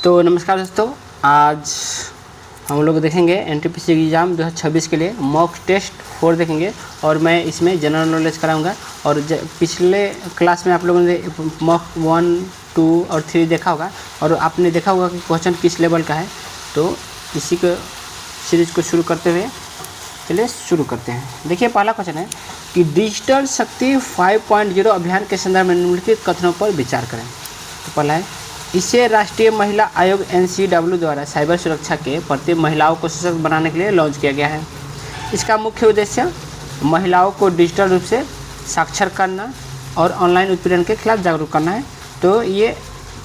तो नमस्कार दोस्तों, आज हम लोग देखेंगे एनटीपीसी एग्ज़ाम 2026 के लिए मॉक टेस्ट 4 देखेंगे और मैं इसमें जनरल नॉलेज कराऊंगा। और पिछले क्लास में आप लोगों ने मॉक 1, 2 और 3 देखा होगा और आपने देखा होगा कि क्वेश्चन किस लेवल का है। तो इसी को सीरीज़ को शुरू करते हुए चलिए शुरू करते हैं। देखिए, पहला क्वेश्चन है कि डिजिटल शक्ति 5.0 अभियान के संदर्भ में निम्नलिखित कथनों पर विचार करें। तो पहला है, इसे राष्ट्रीय महिला आयोग NCW द्वारा साइबर सुरक्षा के प्रति महिलाओं को सशक्त बनाने के लिए लॉन्च किया गया है। इसका मुख्य उद्देश्य महिलाओं को डिजिटल रूप से साक्षर करना और ऑनलाइन उत्पीड़न के खिलाफ जागरूक करना है। तो ये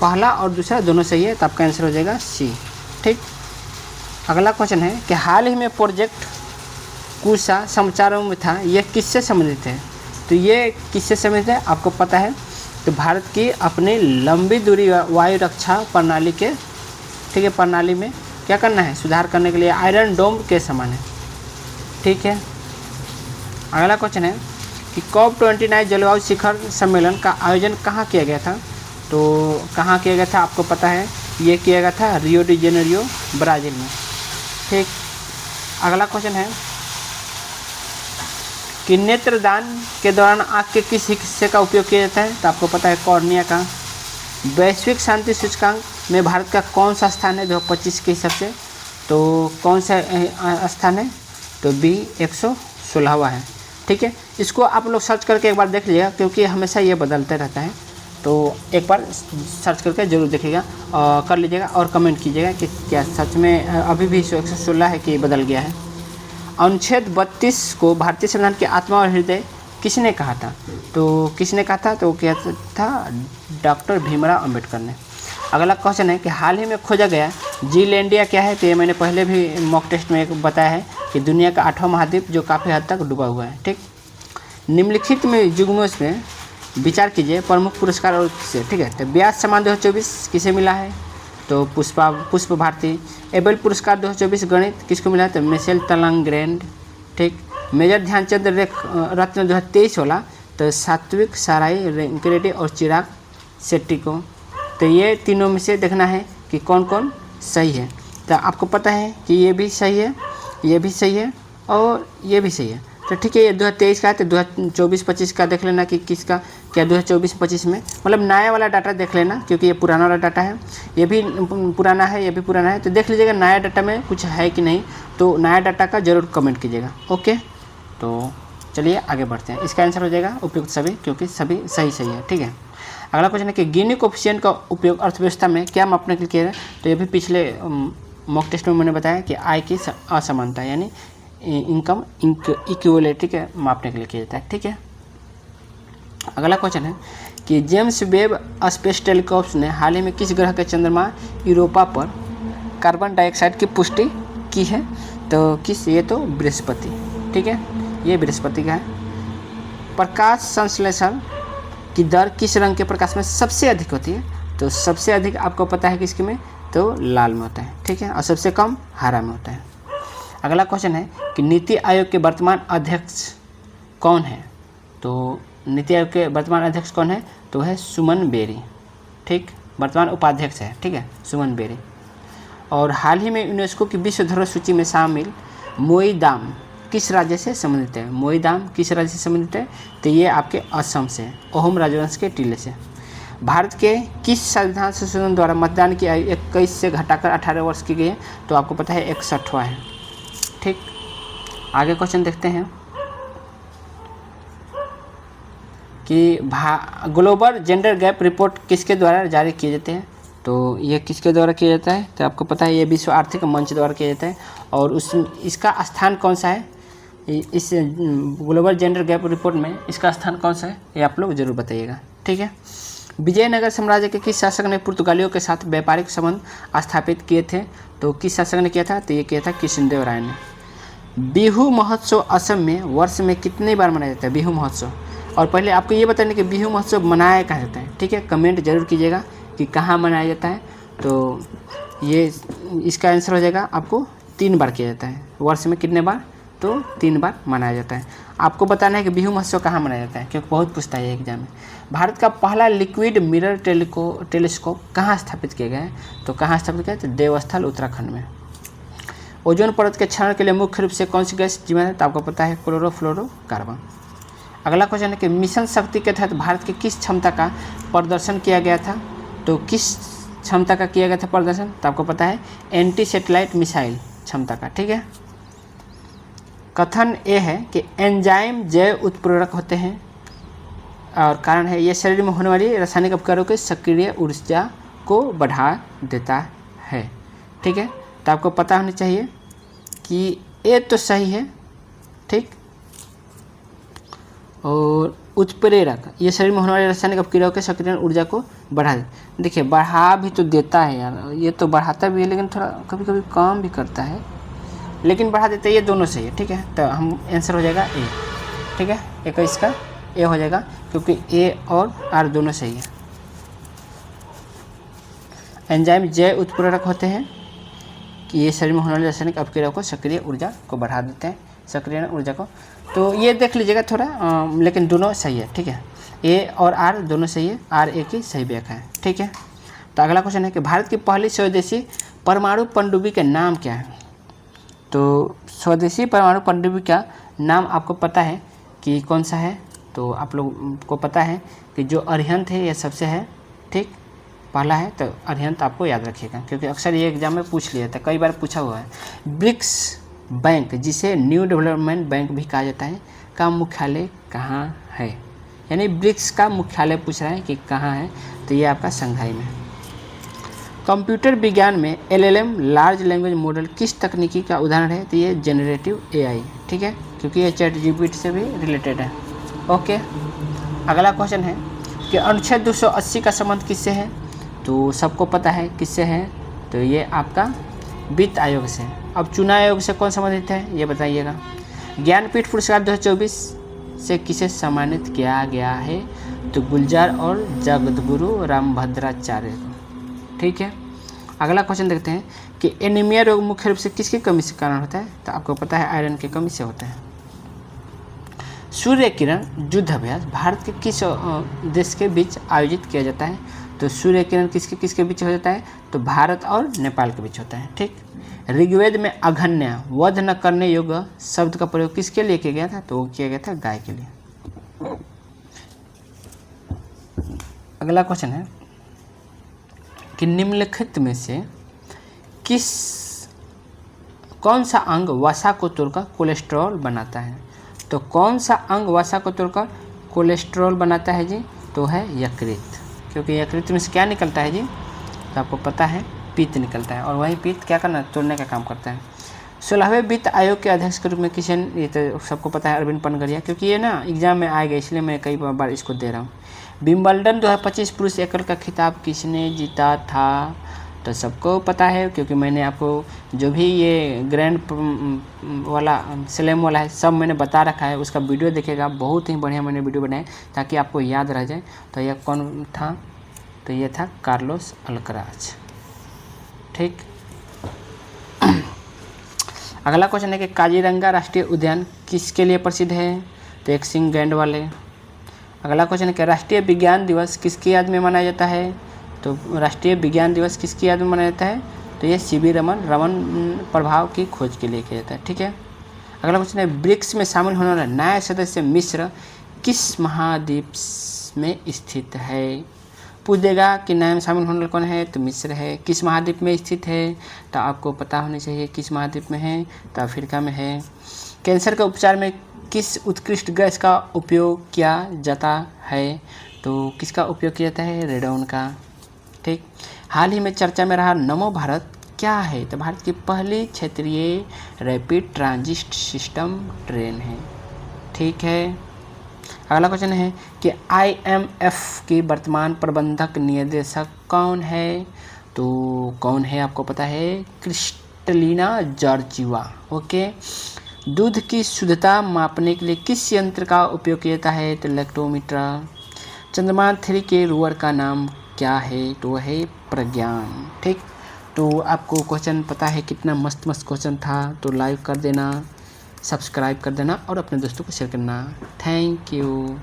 पहला और दूसरा दोनों सही है, तो आपका आंसर हो जाएगा C। ठीक। अगला क्वेश्चन है कि हाल ही में प्रोजेक्ट कुशा समाचारों में था, यह किससे संबंधित है। तो ये किससे संबंधित है आपको पता है। तो भारत की अपनी लंबी दूरी वायु रक्षा प्रणाली के प्रणाली में क्या करना है, सुधार करने के लिए आयरन डोम के समान है। ठीक है। अगला क्वेश्चन है कि COP29 जलवायु शिखर सम्मेलन का आयोजन कहाँ किया गया था। तो कहाँ किया गया था आपको पता है, ये किया गया था रियो डी जेनेरियो ब्राज़ील में। ठीक। अगला क्वेश्चन है कि नेत्रदान के दौरान आँख के किस हिस्से का उपयोग किया जाता है। तो आपको पता है कॉर्निया का। वैश्विक शांति सूचकांक में भारत का कौन सा स्थान है 2025 के हिसाब से। तो कौन सा स्थान है, तो B 116वां है। ठीक है। इसको आप लोग सर्च करके एक बार देख लीजिएगा, क्योंकि हमेशा ये बदलते रहता है। तो एक बार सर्च करके ज़रूर देखिएगा और कर लीजिएगा और कमेंट कीजिएगा कि क्या सच में अभी भी 116 है कि बदल गया है। अनुच्छेद 32 को भारतीय संविधान की आत्मा और हृदय किसने कहा था। तो किसने कहा था, तो क्या था, डॉक्टर भीमराव अंबेडकर ने। अगला क्वेश्चन है कि हाल ही में खोजा गया जीलैंडिया क्या है। तो ये मैंने पहले भी मॉक टेस्ट में एक बताया है कि दुनिया का 8वां महाद्वीप जो काफ़ी हद तक डूबा हुआ है। ठीक। निम्नलिखित में युग्मों में विचार कीजिए प्रमुख पुरस्कार और से। ठीक है। तो व्यास सम्मान 2024 किसे मिला है, तो पुष्प भारती। एबेल पुरस्कार 2024 गणित किसको मिला है, तो मिशेल तलंगग्रेंड। ठीक। मेजर ध्यानचंद रत्न 2023 वाला, तो सात्विक साराई रेंकी और चिराग शेट्टी को। तो ये तीनों में से देखना है कि कौन कौन सही है। तो आपको पता है कि ये भी सही है, ये भी सही है और ये भी सही है। तो ठीक है, ये 2023 का है, तो 2024-25 का देख लेना कि किसका क्या 2024-25 में, मतलब नया वाला डाटा देख लेना, क्योंकि ये पुराना वाला डाटा है, ये भी पुराना है, ये भी पुराना है। तो देख लीजिएगा नया डाटा में कुछ है कि नहीं, तो नया डाटा का जरूर कमेंट कीजिएगा। ओके, तो चलिए आगे बढ़ते हैं। इसका आंसर हो जाएगा उपयुक्त सभी, क्योंकि सभी सही है। ठीक है। अगला क्वेश्चन है कि गिनी कोफिशिएंट का उपयोग अर्थव्यवस्था में क्या मापने के लिए किया है। तो ये भी पिछले मॉक टेस्ट में मैंने बताया कि आय की असमानता यानी इनकम इक्वलिटी के मापने के लिए किया जाता है। ठीक है। अगला क्वेश्चन है कि जेम्स वेब स्पेस टेलीस्कोप ने हाल ही में किस ग्रह के चंद्रमा यूरोपा पर कार्बन डाइऑक्साइड की पुष्टि की है। तो किस, ये तो बृहस्पति। ठीक है, ये बृहस्पति का है। प्रकाश संश्लेषण की दर किस रंग के प्रकाश में सबसे अधिक होती है। तो सबसे अधिक आपको पता है किसके में, तो लाल में होता है। ठीक है, और सबसे कम हरा में होता है। अगला क्वेश्चन है कि नीति आयोग के वर्तमान अध्यक्ष कौन है। तो नीति आयोग के वर्तमान अध्यक्ष कौन है, तो है सुमन बेरी। ठीक, वर्तमान उपाध्यक्ष है। ठीक है, सुमन बेरी। और हाल ही में यूनेस्को की विश्व धरोहर सूची में शामिल मोईदाम किस राज्य से संबंधित है। मोईदाम किस राज्य से संबंधित है, तो ये आपके असम से, ओहम राजवंश के टीले से। भारत के किस संविधान संशोधन द्वारा मतदान की आयु 21 से घटाकर 18 वर्ष की गई है। तो आपको पता है 61वां है। ठीक। आगे क्वेश्चन देखते हैं कि ग्लोबल जेंडर गैप रिपोर्ट किसके द्वारा जारी किए जाते हैं। तो ये किसके द्वारा किया जाता है, तो आपको पता है ये विश्व आर्थिक मंच द्वारा किया जाता है। और इसका स्थान कौन सा है, इस ग्लोबल जेंडर गैप रिपोर्ट में इसका स्थान कौन सा है, ये आप लोग जरूर बताइएगा। ठीक है। विजयनगर साम्राज्य के किस शासक ने पुर्तगालियों के साथ व्यापारिक संबंध स्थापित किए थे। तो किस शासक ने किया था, तो ये किया था कृष्णदेव राय ने। बिहू महोत्सव असम में वर्ष में कितनी बार मनाया जाता है, बिहू महोत्सव। और पहले आपको ये बताने कि बिहू महोत्सव मनाया कहाँ जाता है। ठीक है, कमेंट जरूर कीजिएगा कि कहाँ मनाया जाता है। तो ये इसका आंसर हो जाएगा आपको 3 बार किया जाता है। वर्ष में कितने बार, तो 3 बार मनाया जाता है। आपको बताना है कि बिहू महोत्सव कहाँ मनाया जाता है, क्योंकि बहुत पूछता है एग्जाम में। भारत का पहला लिक्विड मिरर टेलीस्कोप कहाँ स्थापित किया गया है, तो कहाँ स्थापित किया है, तो देवस्थल उत्तराखंड में। ओजोन परत के क्षरण के लिए मुख्य रूप से कौन सी गैस जिम्मेदार है, तो आपको पता है क्लोरोफ्लोरोकार्बन। अगला क्वेश्चन है कि मिशन शक्ति के तहत भारत की किस क्षमता का प्रदर्शन किया गया था, तो किस क्षमता का किया गया था प्रदर्शन, तो आपको पता है एंटी सैटेलाइट मिसाइल क्षमता का। ठीक है। कथन ये है कि एंजाइम जैव उत्प्रेरक होते हैं और कारण है ये शरीर में होने वाली रासायनिक अपकारों की सक्रिय ऊर्जा को बढ़ा देता है। ठीक है, तो आपको पता होना चाहिए कि ये तो सही है। ठीक, और उत्प्रेरक ये शरीर में होने वाली रासायनिक अपक्रियाओं के सक्रिय ऊर्जा को बढ़ा दे। देखिए बढ़ा भी तो देता है यार, ये तो बढ़ाता भी है लेकिन थोड़ा कभी कभी काम भी करता है, लेकिन बढ़ा देता है। ये दोनों सही है। ठीक है, तो हम आंसर हो जाएगा ए। ठीक है, 21 का ए हो जाएगा, क्योंकि ए और आर दोनों सही है। एंजाइम जैव उत्प्रेरक होते हैं कि ये शरीर में होने वाली रासायनिक अपक्रियाओं को सक्रिय ऊर्जा को बढ़ा देते हैं, सक्रिय ऊर्जा को। तो ये देख लीजिएगा थोड़ा, लेकिन दोनों सही है। ठीक है, ए और आर दोनों सही है, आर ए की सही व्याख्या है। ठीक है, तो अगला क्वेश्चन है कि भारत की पहली स्वदेशी परमाणु पनडुब्बी का नाम क्या है, तो स्वदेशी परमाणु पनडुब्बी का नाम आपको पता है कि कौन सा है, तो आप लोग को पता है कि जो अरिहंत है यह सबसे है। ठीक, पहला है, तो अरिहंत आपको याद रखिएगा, क्योंकि अक्सर ये एग्जाम में पूछ लिया था, कई बार पूछा हुआ है। ब्रिक्स बैंक, जिसे न्यू डेवलपमेंट बैंक भी कहा जाता है, का मुख्यालय कहाँ है, यानी ब्रिक्स का मुख्यालय पूछ रहा है कि कहाँ है, तो ये आपका शंघाई में। कंप्यूटर विज्ञान में एलएलएम लार्ज लैंग्वेज मॉडल किस तकनीकी का उदाहरण है, तो ये जनरेटिव एआई। ठीक है, क्योंकि ये चैट जीपीटी से भी रिलेटेड है। ओके, अगला क्वेश्चन है कि अनुच्छेद 280 का संबंध किससे है, तो सबको पता है किससे है, तो ये आपका वित्त आयोग से। अब चुनाव आयोग से कौन संबंधित है, ये बताइएगा। ज्ञानपीठ पुरस्कार 2024 से किसे सम्मानित किया गया है, तो गुलजार और जगद्गुरु रामभद्राचार्य को। ठीक है, अगला क्वेश्चन देखते हैं कि एनीमिया रोग मुख्य रूप से किसकी कमी से कारण होता है, तो आपको पता है आयरन की कमी से होता है। सूर्य किरण युद्ध अभ्यास भारत के किस देश के बीच आयोजित किया जाता है, तो सूर्य किरण किसके बीच हो जाता है, तो भारत और नेपाल के बीच होता है। ठीक, ऋग्वेद में अघन्य वध न करने योग्य शब्द का प्रयोग किसके लिए किया गया था, तो वो किया गया था गाय के लिए। अगला क्वेश्चन है कि निम्नलिखित में से कौन सा अंग वसा को तोड़कर कोलेस्ट्रॉल बनाता है, तो कौन सा अंग वसा को तोड़कर कोलेस्ट्रॉल बनाता है जी, तो है यकृत, क्योंकि यकृत में से क्या निकलता है जी, तो आपको पता है पित्त निकलता है, और वही पित्त क्या करना, तोड़ने का काम करता है। 16वें वित्त आयोग के अध्यक्ष के रूप में किसे, ये तो सबको पता है अरविंद पनगरिया, क्योंकि ये ना एग्जाम में आएगा इसलिए मैं कई बार इसको दे रहा हूँ। विंबलडन 2025 पुरुष एकल का खिताब किसने जीता था, तो सबको पता है, क्योंकि मैंने आपको जो भी ये ग्रैंड वाला स्लैम वाला है सब मैंने बता रखा है, उसका वीडियो देखिएगा, बहुत ही बढ़िया मैंने वीडियो बनाए ताकि आपको याद रह जाए। तो यह कौन था, तो ये था कार्लोस अल्कराज। ठीक, अगला क्वेश्चन है कि काजीरंगा राष्ट्रीय उद्यान किसके लिए प्रसिद्ध है, तो एक सिंह गैंड वाले। अगला क्वेश्चन है कि राष्ट्रीय विज्ञान दिवस किसकी याद में मनाया जाता है, तो राष्ट्रीय विज्ञान दिवस किसकी याद में मनाया जाता है, तो ये सीवी रमन प्रभाव की खोज के लिए किया जाता है। ठीक है, अगला क्वेश्चन है ब्रिक्स में शामिल होने वाला नया सदस्य मिस्र किस महाद्वीप में स्थित है, पूछ देगा कि नया में शामिल होने वाला कौन है, तो मिस्र है। किस महाद्वीप में स्थित है, तो आपको पता होना चाहिए किस महाद्वीप में है, तो अफ्रीका में है। कैंसर के उपचार में किस उत्कृष्ट गैस का उपयोग किया जाता है, तो किसका उपयोग किया जाता है, रेडॉन का। ठीक, हाल ही में चर्चा में रहा नमो भारत क्या है, तो भारत की पहली क्षेत्रीय रैपिड ट्रांजिट सिस्टम ट्रेन है। ठीक है, अगला क्वेश्चन है कि IMF की वर्तमान प्रबंधक निदेशक कौन है, तो कौन है आपको पता है, क्रिस्टलिना जॉर्जिवा। ओके, दूध की शुद्धता मापने के लिए किस यंत्र का उपयोग किया जाता है, तो लैक्टोमीटर। चंद्रयान 3 के रोवर का नाम क्या है, तो है प्रज्ञान। ठीक, तो आपको क्वेश्चन पता है, कितना मस्त क्वेश्चन था, तो लाइक कर देना, सब्सक्राइब कर देना और अपने दोस्तों को शेयर करना। Thank you.